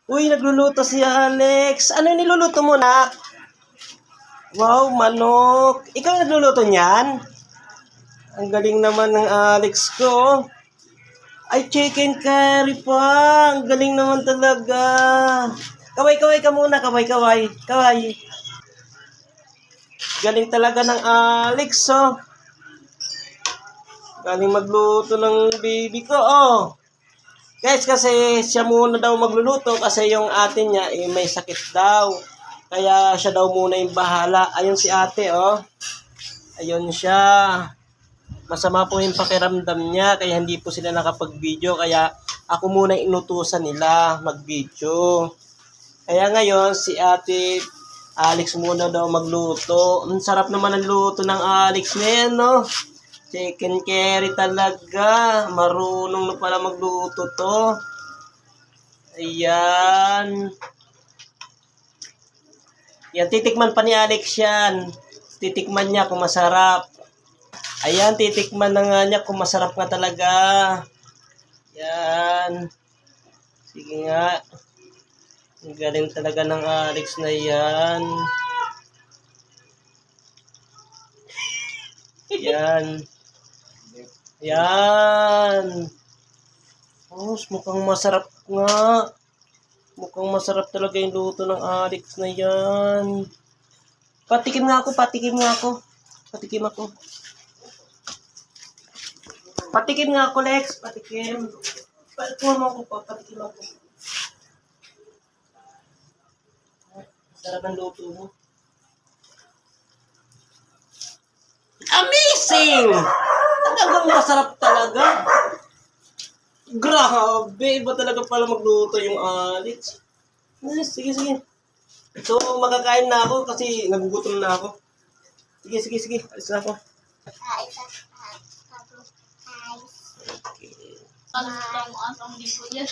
Uy, nagluluto si Alex. Ano yung niluluto mo, nak? Wow, manok. Ikaw nagluluto niyan? Ang galing naman ng Alex ko. Ay, chicken curry pa. Ang galing naman talaga. Kaway-kaway ka muna, kaway-kaway. Kaway. Galing talaga ng Alex, oh. Galing magluto ng baby ko, oh. Guys, kasi siya muna daw magluluto kasi yung ate niya may sakit daw. Kaya siya daw muna yung bahala. Ayun si ate, oh. Ayun siya. Masama po yung pakiramdam niya kaya hindi po sila nakapag-video. Kaya ako muna inutusan nila mag-video. Kaya ngayon si ate Alex muna daw magluto. Ang sarap naman ang luto ng Alex ngayon, no? Chicken curry talaga. Marunong na pala magluto to. Ayan. Yan, titikman pa ni Alex yan. Titikman niya kung masarap. Ayan, titikman na nga niya kung masarap nga talaga. Yan. Sige nga. Ang galing talaga ng Alex na yan. Yan. Yan. Oh, mukhang masarap nga. Mukhang masarap talaga yung luto ng Alex na yan. Patikim nga ako, patikim nga ako. Patikim ako. Patikim nga ako, Lex. Patikim. Patikim mo ako pa, patikim ako. Sarap ng luto mo. Amazing! Talagang masarap talaga. Grabe, iba talaga pala magluto yung Alex. Sige, sige. So, makakain na ako kasi nagugutom na ako. Sige, sige, sige. Alis na ako. Ano lang ang asang di ko yan.